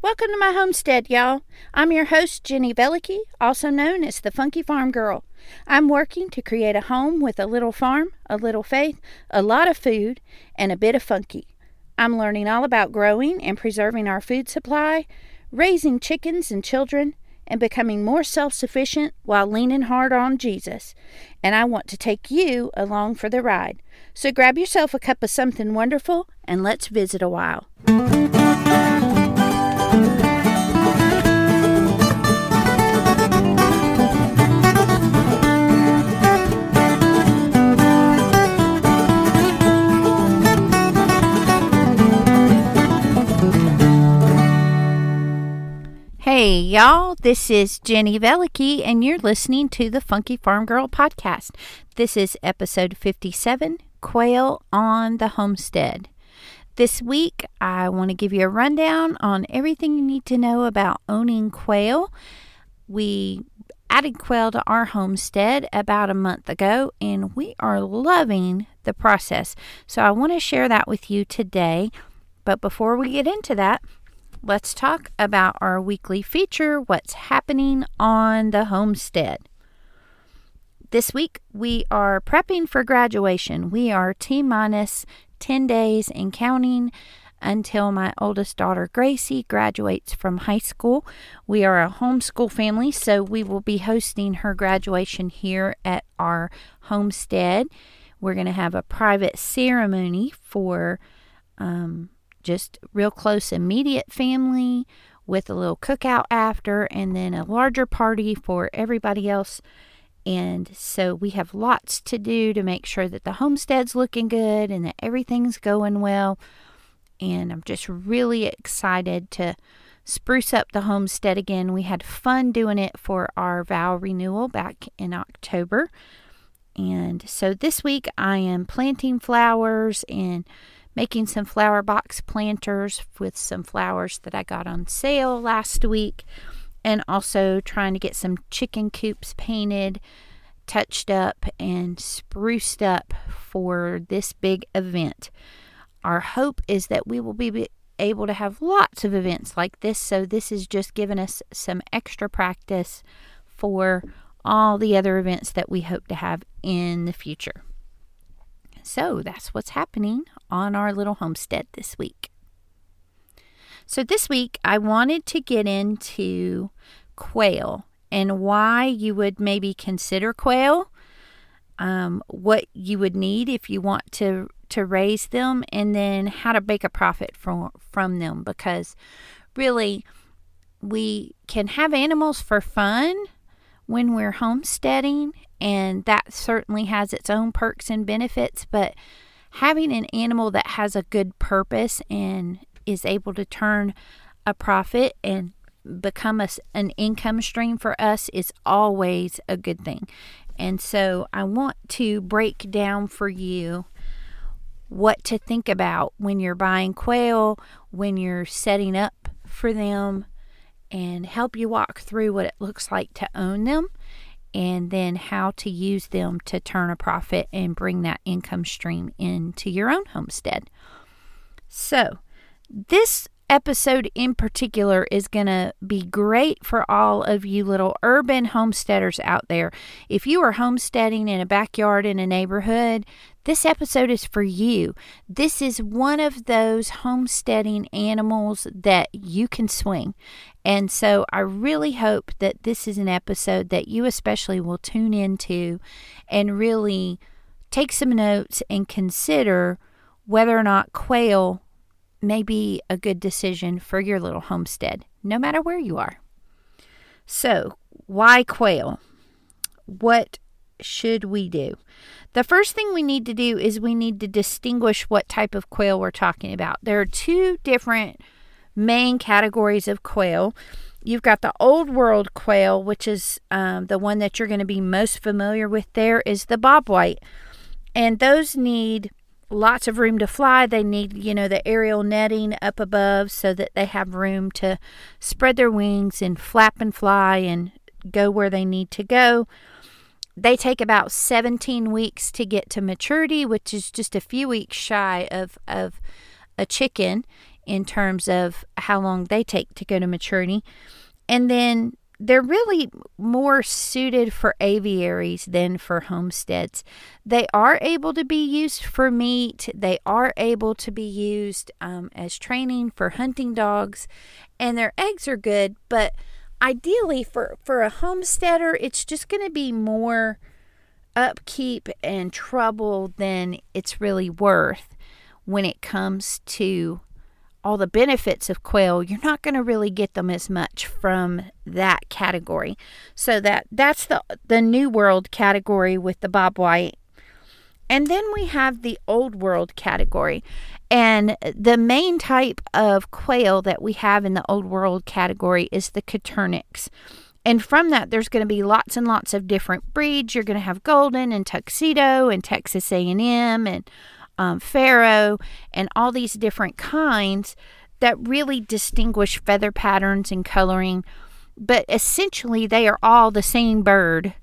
Welcome to my homestead, y'all. I'm your host, Jenny Velicky, also known as the Funky Farm Girl. I'm working to create a home with a little farm, a little faith, a lot of food, and a bit of funky. I'm learning all about growing and preserving our food supply, raising chickens and children, and becoming more self-sufficient while leaning hard on Jesus. And I want to take you along for the ride. So grab yourself a cup of something wonderful and let's visit a while. Hey y'all, this is Jenny Velicky and you're listening to the Funky Farm Girl podcast. This is episode 57, Quail on the Homestead. This week, I want to give you a rundown on everything you need to know about owning quail. We added quail to our homestead about a month ago, and we are loving the process. So I want to share that with you today. But before we get into that, let's talk about our weekly feature, what's happening on the homestead. This week, we are prepping for graduation. We are T-minus 10 days and counting until my oldest daughter, Gracie, graduates from high school. We are a homeschool family, so we will be hosting her graduation here at our homestead. We're going to have a private ceremony for just real close immediate family with a little cookout after, and then a larger party for everybody else. And so we have lots to do to make sure that the homestead's looking good and that everything's going well. And I'm just really excited to spruce up the homestead again. We had fun doing it for our vow renewal back in October. And so this week I am planting flowers and making some flower box planters with some flowers that I got on sale last week, and also trying to get some chicken coops painted, touched up, and spruced up for this big event. Our hope is that we will be able to have lots of events like this, so this is just giving us some extra practice for all the other events that we hope to have in the future. So that's what's happening on our little homestead this week. So this week I wanted to get into quail and why you would maybe consider quail, what you would need if you want to raise them, and then how to make a profit from them, because really we can have animals for fun when we're homesteading, and that certainly has its own perks and benefits, but having an animal that has a good purpose and is able to turn a profit and become an income stream for us is always a good thing. And so I want to break down for you what to think about when you're buying quail, when you're setting up for them, and help you walk through what it looks like to own them, and then how to use them to turn a profit and bring that income stream into your own homestead. So this episode in particular is going to be great for all of you little urban homesteaders out there. If you are homesteading in a backyard in a neighborhood, this episode is for you. This is one of those homesteading animals that you can swing. And so I really hope that this is an episode that you especially will tune into and really take some notes and consider whether or not quail may be a good decision for your little homestead, no matter where you are. So, why quail? What should we do? The first thing we need to do is we need to distinguish what type of quail we're talking about. There are two different main categories of quail. You've got the old world quail, which is the one that you're going to be most familiar with. There is the bobwhite, and those need lots of room to fly. They need, the aerial netting up above so that they have room to spread their wings and flap and fly and go where they need to go. They take about 17 weeks to get to maturity, which is just a few weeks shy of a chicken in terms of how long they take to go to maturity. And then they're really more suited for aviaries than for homesteads. They are able to be used for meat. They are able to be used as training for hunting dogs. And their eggs are good. But ideally, for a homesteader, it's just going to be more upkeep and trouble than it's really worth when it comes to all the benefits of quail. You're not going to really get them as much from that category. So that's the New World category with the bobwhite. And then we have the Old World category. And the main type of quail that we have in the Old World category is the Quaternics. And from that, there's going to be lots and lots of different breeds. You're going to have Golden and Tuxedo and Texas A&M and Pharaoh and all these different kinds that really distinguish feather patterns and coloring. But essentially, they are all the same bird.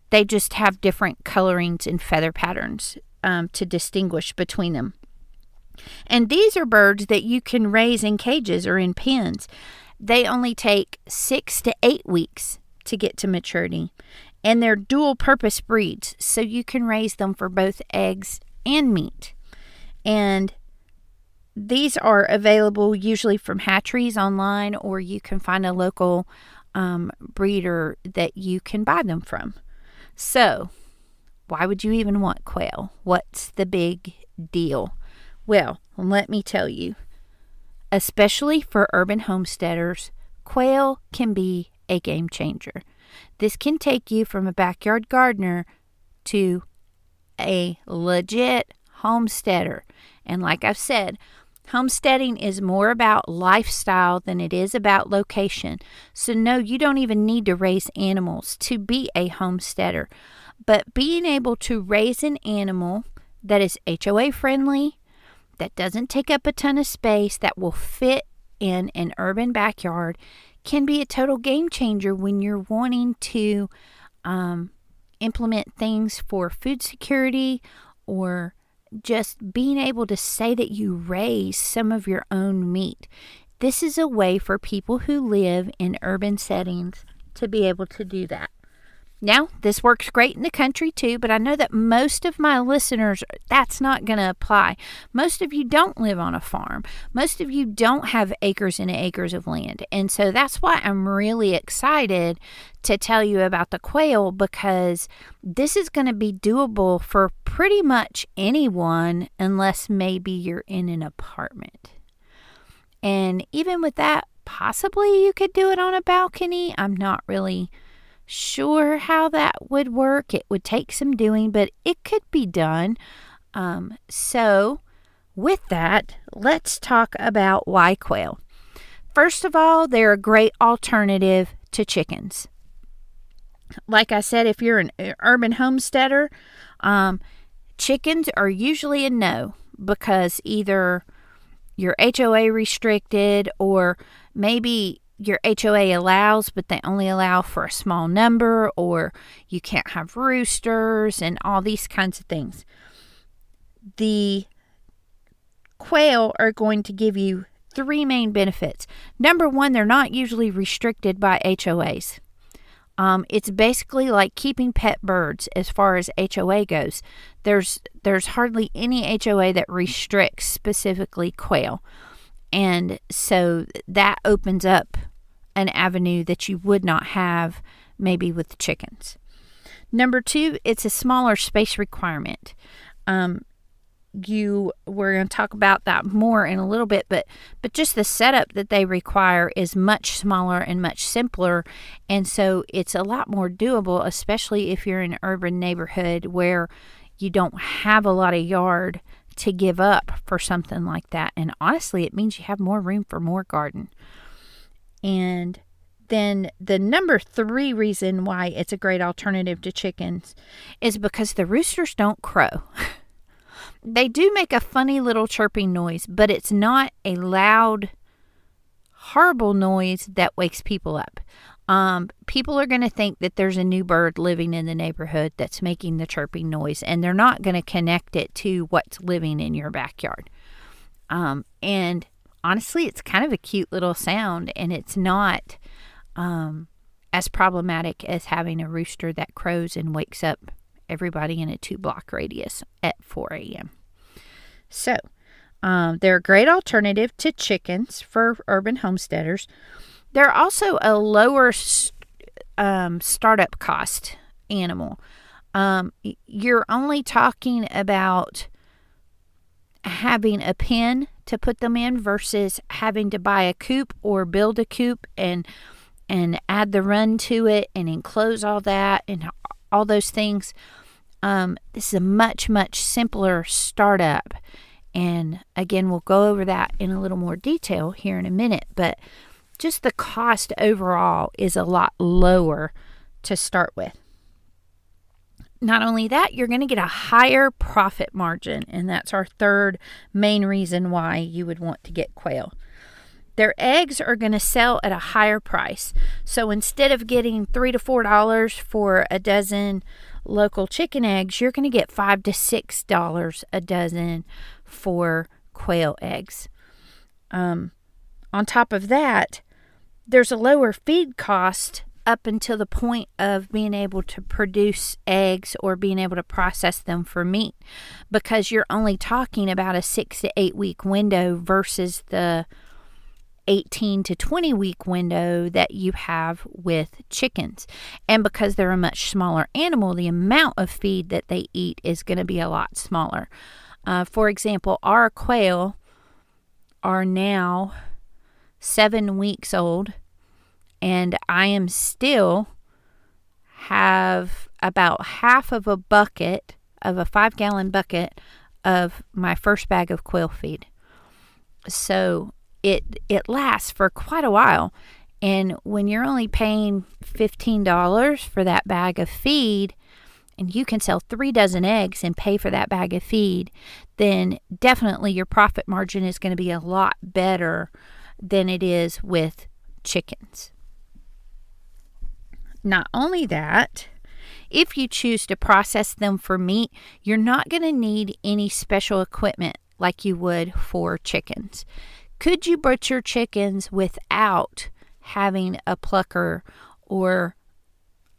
They just have different colorings and feather patterns to distinguish between them. And these are birds that you can raise in cages or in pens. They only take 6 to 8 weeks to get to maturity. And they're dual purpose breeds, so you can raise them for both eggs and meat. And these are available usually from hatcheries online, or you can find a local breeder that you can buy them from. So, why would you even want quail? What's the big deal? Well, let me tell you. Especially for urban homesteaders, quail can be a game changer. This can take you from a backyard gardener to a legit homesteader. And like I've said, homesteading is more about lifestyle than it is about location. So no, you don't even need to raise animals to be a homesteader. But being able to raise an animal that is HOA friendly, that doesn't take up a ton of space, that will fit in an urban backyard, can be a total game changer when you're wanting to implement things for food security, or just being able to say that you raise some of your own meat. This is a way for people who live in urban settings to be able to do that. Now, this works great in the country too, but I know that most of my listeners, that's not going to apply. Most of you don't live on a farm. Most of you don't have acres and acres of land. And so that's why I'm really excited to tell you about the quail, because this is going to be doable for pretty much anyone, unless maybe you're in an apartment. And even with that, possibly you could do it on a balcony. I'm not really sure how that would work. It would take some doing, but it could be done. So with that, let's talk about why quail. First of all, they're a great alternative to chickens. Like I said, if you're an urban homesteader, chickens are usually a no, because either you're HOA restricted, or maybe your HOA allows, but they only allow for a small number, or you can't have roosters and all these kinds of things. The quail are going to give you 3 main benefits. Number 1, they're not usually restricted by HOAs. It's basically like keeping pet birds as far as HOA goes. There's hardly any HOA that restricts specifically quail. And so that opens up an avenue that you would not have maybe with the chickens. Number 2, it's a smaller space requirement. We're going to talk about that more in a little bit, but just the setup that they require is much smaller and much simpler, and so it's a lot more doable, especially if you're in an urban neighborhood where you don't have a lot of yard to give up for something like that. And honestly, it means you have more room for more garden. And then the number 3 reason why it's a great alternative to chickens is because the roosters don't crow. They do make a funny little chirping noise, but it's not a loud, horrible noise that wakes people up. People are going to think that there's a new bird living in the neighborhood that's making the chirping noise, and they're not going to connect it to what's living in your backyard. And honestly, it's kind of a cute little sound, and it's not as problematic as having a rooster that crows and wakes up everybody in a 2-block radius at 4 a.m. So, they're a great alternative to chickens for urban homesteaders. They're also a lower startup cost animal. You're only talking about having a pen to put them in versus having to buy a coop or build a coop and add the run to it and enclose all that and all those things. This is a much, much simpler startup. And again, we'll go over that in a little more detail here in a minute. But just the cost overall is a lot lower to start with. Not only that, you're going to get a higher profit margin. And that's our third main reason why you would want to get quail. Their eggs are going to sell at a higher price. So instead of getting $3 to $4 for a dozen local chicken eggs, you're going to get $5 to $6 a dozen for quail eggs. On top of that, there's a lower feed cost up until the point of being able to produce eggs or being able to process them for meat, because you're only talking about a 6 to 8 week window versus the 18 to 20 week window that you have with chickens. And because they're a much smaller animal, the amount of feed that they eat is going to be a lot smaller. For example, our quail are now 7 weeks old, and I am still have about half of a bucket of a 5-gallon bucket of my first bag of quail feed. So it lasts for quite a while. And when you're only paying $15 for that bag of feed, and you can sell 3 dozen eggs and pay for that bag of feed, then definitely your profit margin is going to be a lot better than it is with chickens. Not only that, if you choose to process them for meat, you're not going to need any special equipment like you would for chickens. Could you butcher chickens without having a plucker or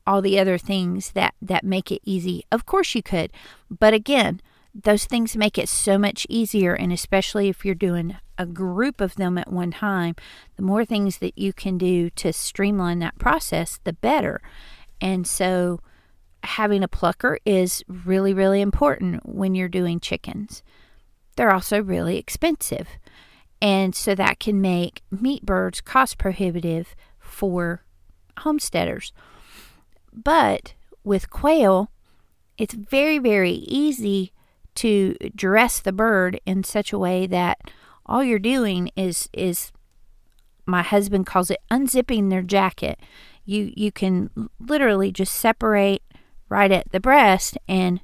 all the other things that make it easy? Of course you could. But again, those things make it so much easier, and especially if you're doing a group of them at one time, the more things that you can do to streamline that process, the better. And so having a plucker is really, really important when you're doing chickens. They're also really expensive. And so that can make meat birds cost prohibitive for homesteaders. But with quail, it's very, very easy to dress the bird in such a way that all you're doing is my husband calls it unzipping their jacket. You can literally just separate right at the breast and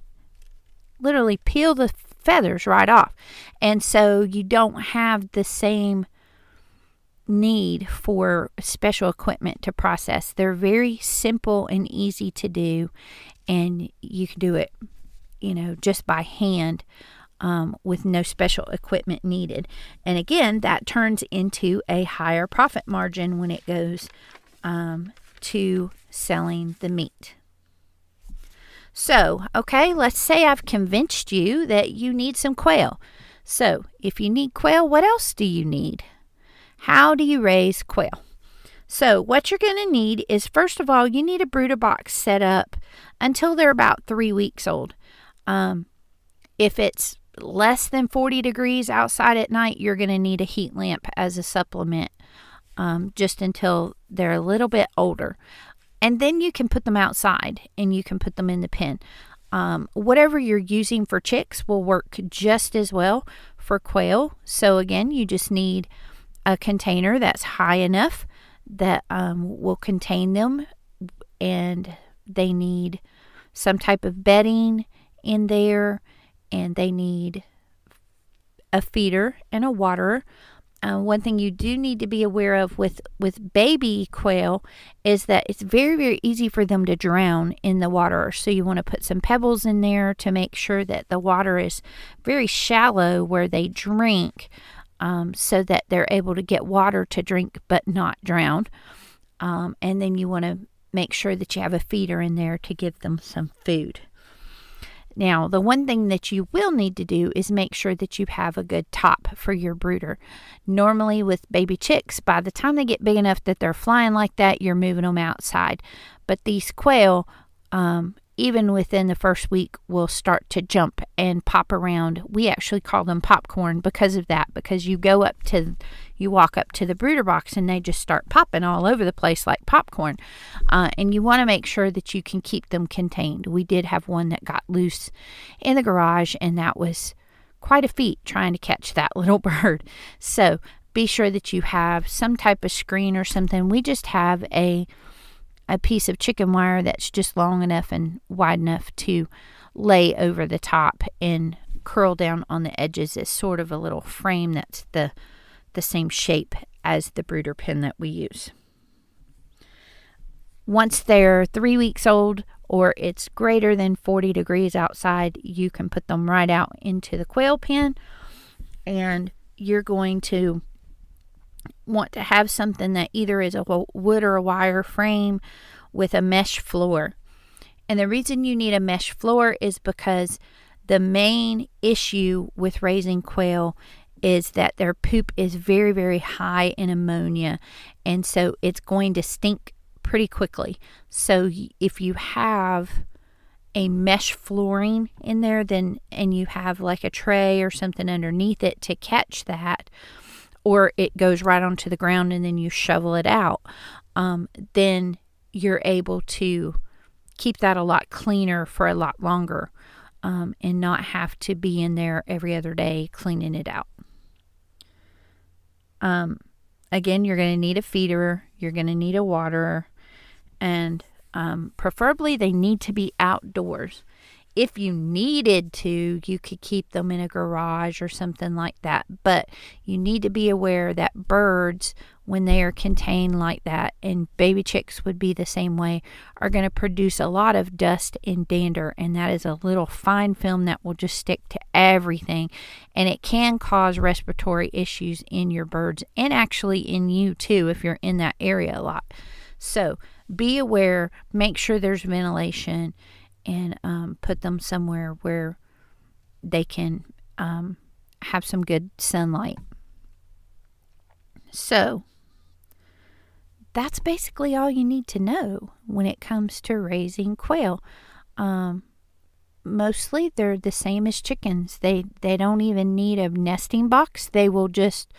literally peel the feathers right off. And so you don't have the same need for special equipment to process. They're very simple and easy to do, and you can do it, just by hand, with no special equipment needed. And again, that turns into a higher profit margin when it goes to selling the meat. So, okay, let's say I've convinced you that you need some quail. So, if you need quail, what else do you need? How do you raise quail? So, what you're going to need is, first of all, you need a brooder box set up until they're about 3 weeks old. If it's less than 40 degrees outside at night, you're going to need a heat lamp as a supplement, just until they're a little bit older. And then you can put them outside and you can put them in the pen. Whatever you're using for chicks will work just as well for quail. So again, you just need a container that's high enough that will contain them, and they need some type of bedding in there, and they need a feeder and a waterer. One thing you do need to be aware of with baby quail is that it's very, very easy for them to drown in the water. So you want to put some pebbles in there to make sure that the water is very shallow where they drink, so that they're able to get water to drink but not drown. And then you want to make sure that you have a feeder in there to give them some food. Now, the one thing that you will need to do is make sure that you have a good top for your brooder. Normally with baby chicks, by the time they get big enough that they're flying like that, you're moving them outside. But these quail, even within the first week, will start to jump and pop around. We actually call them popcorn because of that, because you walk up to the brooder box and they just start popping all over the place like popcorn. And you want to make sure that you can keep them contained. We did have one that got loose in the garage, and that was quite a feat trying to catch that little bird. So be sure that you have some type of screen or something. We just have a piece of chicken wire that's just long enough and wide enough to lay over the top and curl down on the edges as sort of a little frame that's the same shape as the brooder pen that we use. Once they're 3 weeks old or it's greater than 40 degrees outside, you can put them right out into the quail pen, and you're going to want to have something that either is a wood or a wire frame with a mesh floor. And the reason you need a mesh floor is because the main issue with raising quail is that their poop is very, very high in ammonia, and so it's going to stink pretty quickly. So if you have a mesh flooring in there, and you have like a tray or something underneath it to catch that, or it goes right onto the ground and then you shovel it out, then you're able to keep that a lot cleaner for a lot longer, and not have to be in there every other day cleaning it out. Again, you're going to need a feeder, you're going to need a waterer, and preferably they need to be outdoors. If you needed to, you could keep them in a garage or something like that. But you need to be aware that birds, when they are contained like that, and baby chicks would be the same way, are going to produce a lot of dust and dander. And that is a little fine film that will just stick to everything. And it can cause respiratory issues in your birds, and actually in you too if you're in that area a lot. So be aware, make sure there's ventilation, and put them somewhere where they can have some good sunlight. So that's basically all you need to know when it comes to raising quail. Mostly they're the same as chickens. They don't even need a nesting box. They will just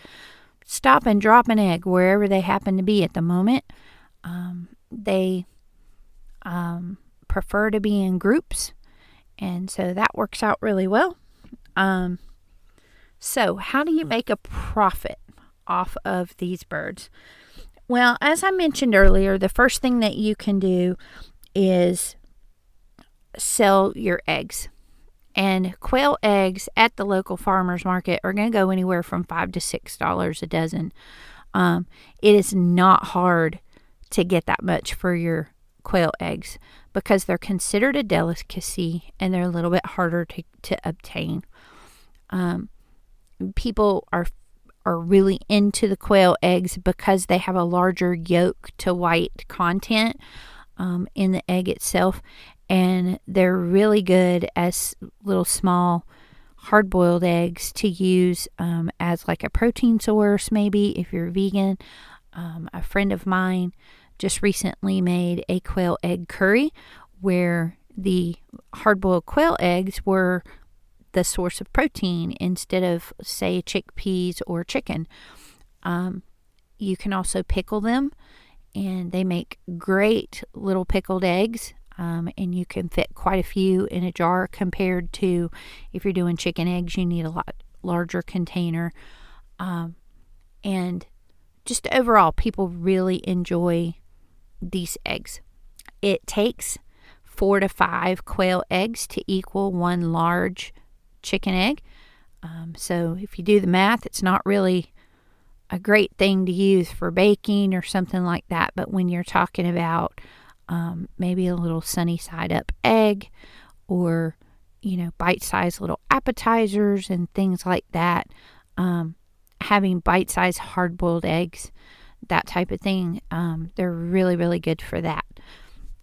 stop and drop an egg wherever they happen to be at the moment. They prefer to be in groups, and so that works out really well. So how do you make a profit off of these birds? Well, as I mentioned earlier, the first thing that you can do is sell your eggs. And quail eggs at the local farmers market are going to go anywhere from $5 to $6 a dozen. It is not hard to get that much for your quail eggs because they're considered a delicacy and they're a little bit harder to obtain. People are really into the quail eggs because they have a larger yolk to white content in the egg itself, and they're really good as little small hard-boiled eggs to use as like a protein source, maybe if you're vegan. A friend of mine just recently made a quail egg curry where the hard-boiled quail eggs were the source of protein instead of, say, chickpeas or chicken. You can also pickle them, and they make great little pickled eggs, and you can fit quite a few in a jar compared to if you're doing chicken eggs, you need a lot larger container. And just overall, people really enjoy these eggs. It takes 4 to 5 quail eggs to equal one large chicken egg. So if you do the math, it's not really a great thing to use for baking or something like that. But when you're talking about maybe a little sunny side up egg, or bite-sized little appetizers and things like that, having bite-sized hard-boiled eggs, that type of thing. They're really, really good for that.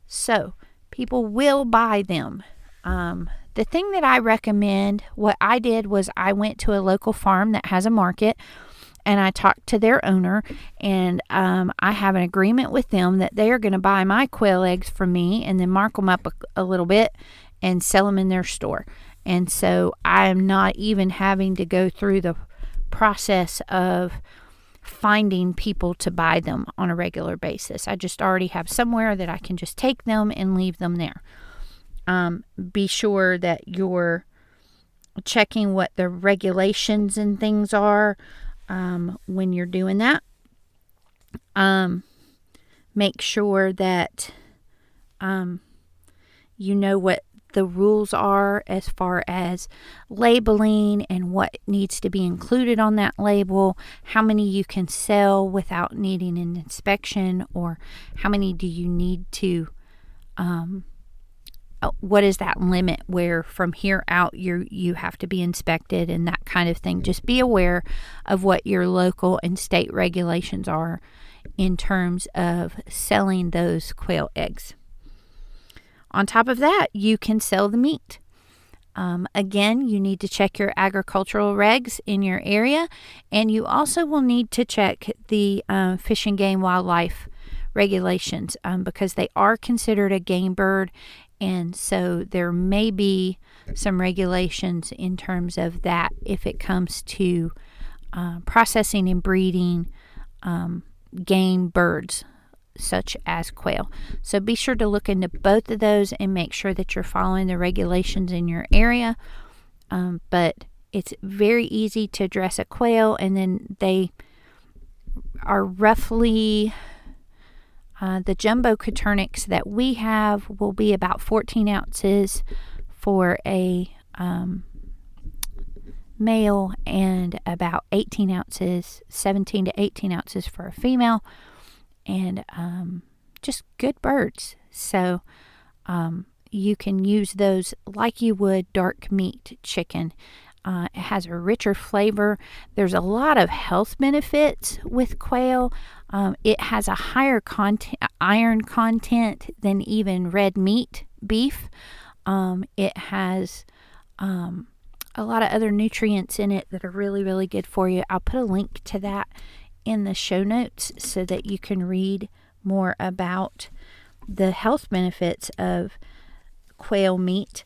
So people will buy them. The thing that I recommend, what I did was I went to a local farm that has a market, and I talked to their owner, and I have an agreement with them that they are going to buy my quail eggs from me and then mark them up a little bit and sell them in their store. And so I am not even having to go through the process of finding people to buy them on a regular basis. I just already have somewhere that I can just take them and leave them there. Be sure that you're checking what the regulations and things are when you're doing that. Make sure that you know what the rules are as far as labeling and what needs to be included on that label, how many you can sell without needing an inspection, or how many do you need to what is that limit where from here out you have to be inspected and that kind of thing. Just be aware of what your local and state regulations are in terms of selling those quail eggs. On top of that, you can sell the meat. Again, you need to check your agricultural regs in your area, and you also will need to check the Fish and Game Wildlife regulations because they are considered a game bird, and so there may be some regulations in terms of that if it comes to processing and breeding game birds such as quail. So be sure to look into both of those and make sure that you're following the regulations in your area. But it's very easy to dress a quail, and then they are roughly the jumbo Quaternics that we have will be about 14 ounces for a male and about 18 ounces, 17 to 18 ounces for a female. And just good birds. So you can use those like you would dark meat chicken. It has a richer flavor. There's a lot of health benefits with quail. It has a higher iron content than even red meat beef. It has a lot of other nutrients in it that are really, really good for you. I'll put a link to that in the show notes so that you can read more about the health benefits of quail meat.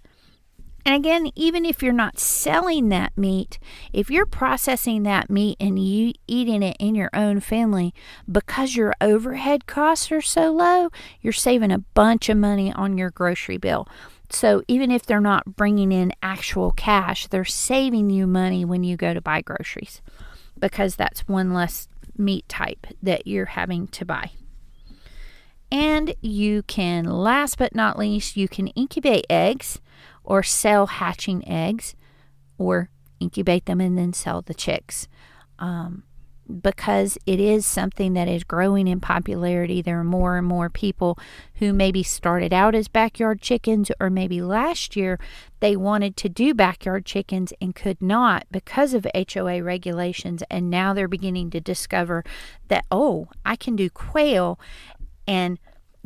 And again, even if you're not selling that meat, if you're processing that meat and you eating it in your own family, because your overhead costs are so low, you're saving a bunch of money on your grocery bill. So even if they're not bringing in actual cash, they're saving you money when you go to buy groceries, because that's one less meat type that you're having to buy. And you can, last but not least, you can incubate eggs or sell hatching eggs, or incubate them and then sell the chicks. Because it is something that is growing in popularity. There are more and more people who maybe started out as backyard chickens, or maybe last year they wanted to do backyard chickens and could not because of HOA regulations, and now they're beginning to discover that, oh, I can do quail and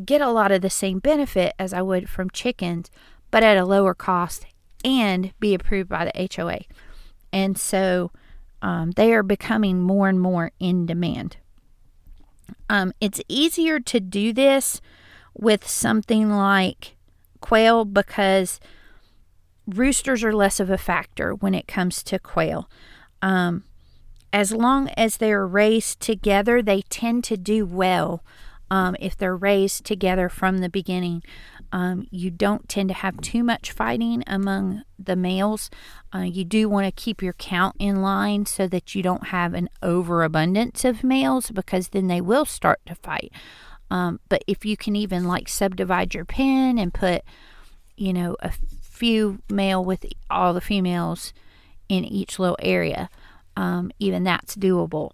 get a lot of the same benefit as I would from chickens, but at a lower cost and be approved by the HOA. And so they are becoming more and more in demand. It's easier to do this with something like quail because roosters are less of a factor when it comes to quail. As long as they're raised together, they tend to do well. If they're raised together from the beginning, you don't tend to have too much fighting among the males. You do want to keep your count in line so that you don't have an overabundance of males, because then they will start to fight. But if you can even like subdivide your pen and put, a few male with all the females in each little area, even that's doable.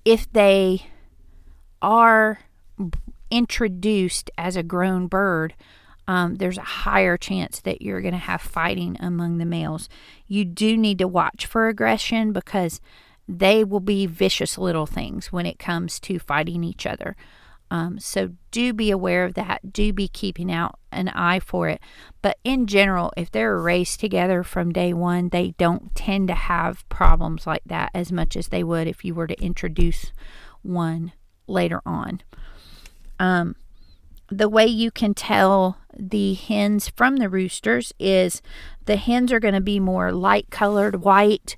If they are introduced as a grown bird, there's a higher chance that you're going to have fighting among the males. You do need to watch for aggression because they will be vicious little things when it comes to fighting each other. So do be aware of that. Do be keeping out an eye for it. But in general, if they're raised together from day one, they don't tend to have problems like that as much as they would if you were to introduce one later on. The way you can tell the hens from the roosters is the hens are going to be more light colored white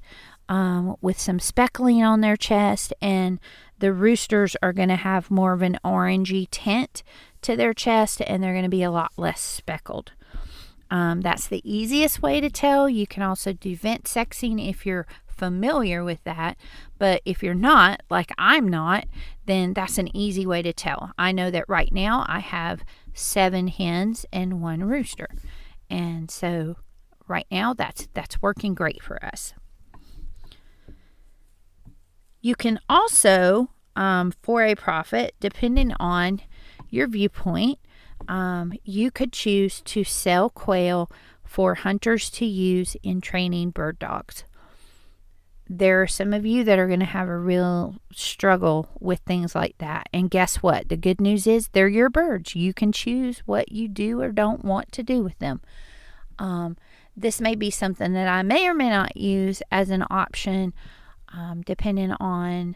with some speckling on their chest, and the roosters are going to have more of an orangey tint to their chest, and they're going to be a lot less speckled. That's the easiest way to tell. You can also do vent sexing if you're familiar with that, but if you're not, like I'm not, then that's an easy way to tell. I know that right now I have 7 hens and 1 rooster, and so right now that's working great for us. You can also, for a profit, depending on your viewpoint, you could choose to sell quail for hunters to use in training bird dogs. There are some of you that are going to have a real struggle with things like that. And guess what? The good news is they're your birds. You can choose what you do or don't want to do with them. This may be something that I may or may not use as an option, depending on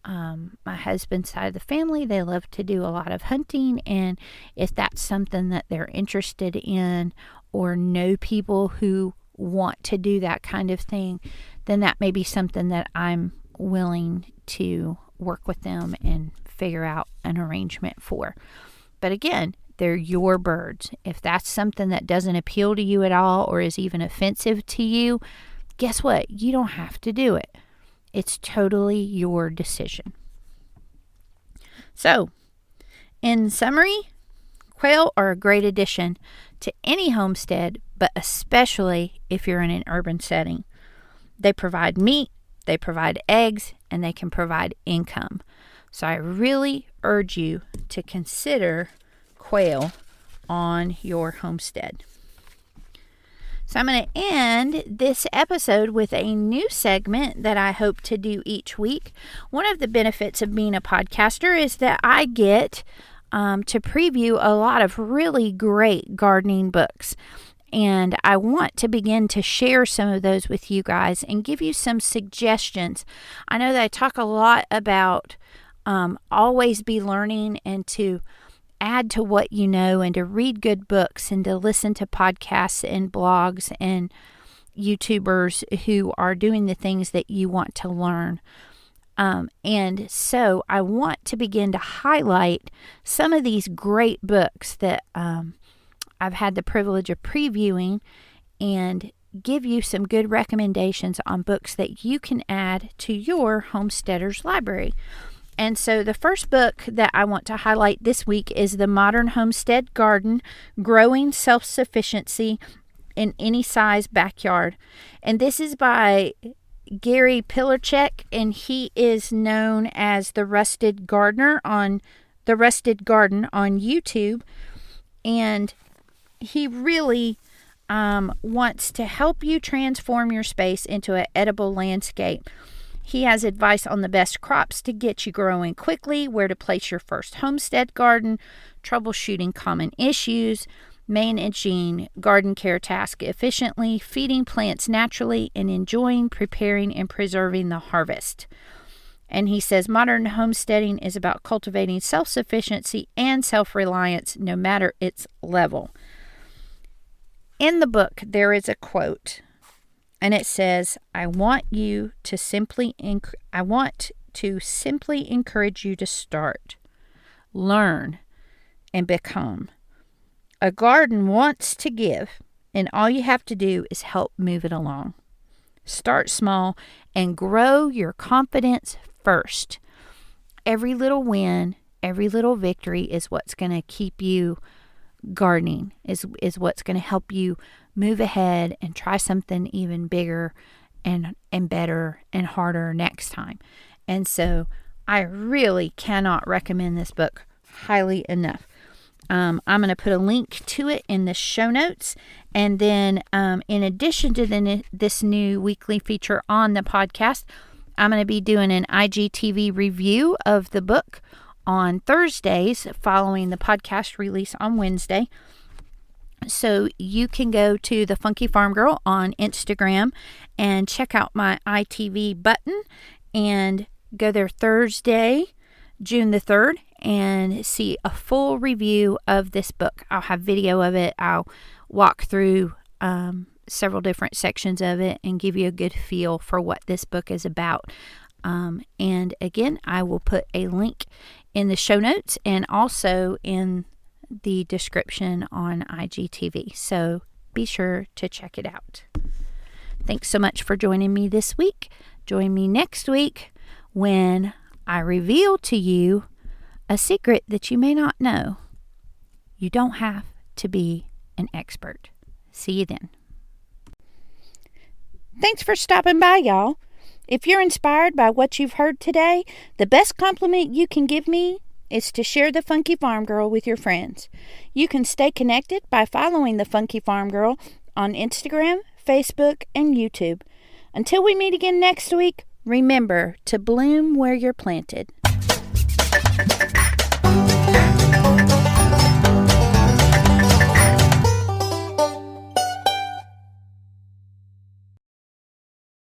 my husband's side of the family. They love to do a lot of hunting, and if that's something that they're interested in or know people who want to do that kind of thing, then that may be something that I'm willing to work with them and figure out an arrangement for. But again, they're your birds. If that's something that doesn't appeal to you at all or is even offensive to you, guess what? You don't have to do it. It's totally your decision. So, in summary, quail are a great addition to any homestead, but especially if you're in an urban setting. They provide meat, they provide eggs, and they can provide income. So I really urge you to consider quail on your homestead. So I'm going to end this episode with a new segment that I hope to do each week. One of the benefits of being a podcaster is that I get to preview a lot of really great gardening books. And I want to begin to share some of those with you guys and give you some suggestions. I know that I talk a lot about always be learning and to add to what you know and to read good books and to listen to podcasts and blogs and YouTubers who are doing the things that you want to learn. And so I want to begin to highlight some of these great books that I've had the privilege of previewing and give you some good recommendations on books that you can add to your homesteader's library. And so the first book that I want to highlight this week is the Modern Homestead Garden, Growing Self-Sufficiency in Any Size Backyard. And this is by Gary Pilarchik, and he is known as the Rusted Garden on YouTube. And he really wants to help you transform your space into an edible landscape. He has advice on the best crops to get you growing quickly, where to place your first homestead garden, troubleshooting common issues, managing garden care tasks efficiently, feeding plants naturally, and enjoying preparing and preserving the harvest. And he says modern homesteading is about cultivating self-sufficiency and self-reliance no matter its level. In the book, there is a quote, and it says, I want to simply encourage you to start, learn, and become. A garden wants to give, and all you have to do is help move it along. Start small and grow your confidence first. Every little win, every little victory is what's going to keep you gardening, is what's going to help you move ahead and try something even bigger and better and harder next time. And so I really cannot recommend this book highly enough. I'm going to put a link to it in the show notes. And then in addition to this new weekly feature on the podcast, I'm going to be doing an IGTV review of the book on Thursdays following the podcast release on Wednesday. So you can go to the Funky Farm Girl on Instagram and check out my ITV button and go there Thursday, June the 3rd, and see a full review of this book. I'll have video of it. I'll walk through several different sections of it and give you a good feel for what this book is about. And again, I will put a link in the show notes and also in the description on IGTV. So be sure to check it out. Thanks so much for joining me this week. Join me next week when I reveal to you a secret that you may not know. You don't have to be an expert. See you then. Thanks for stopping by, y'all. If you're inspired by what you've heard today, the best compliment you can give me is to share the Funky Farm Girl with your friends. You can stay connected by following the Funky Farm Girl on Instagram, Facebook, and YouTube. Until we meet again next week, remember to bloom where you're planted.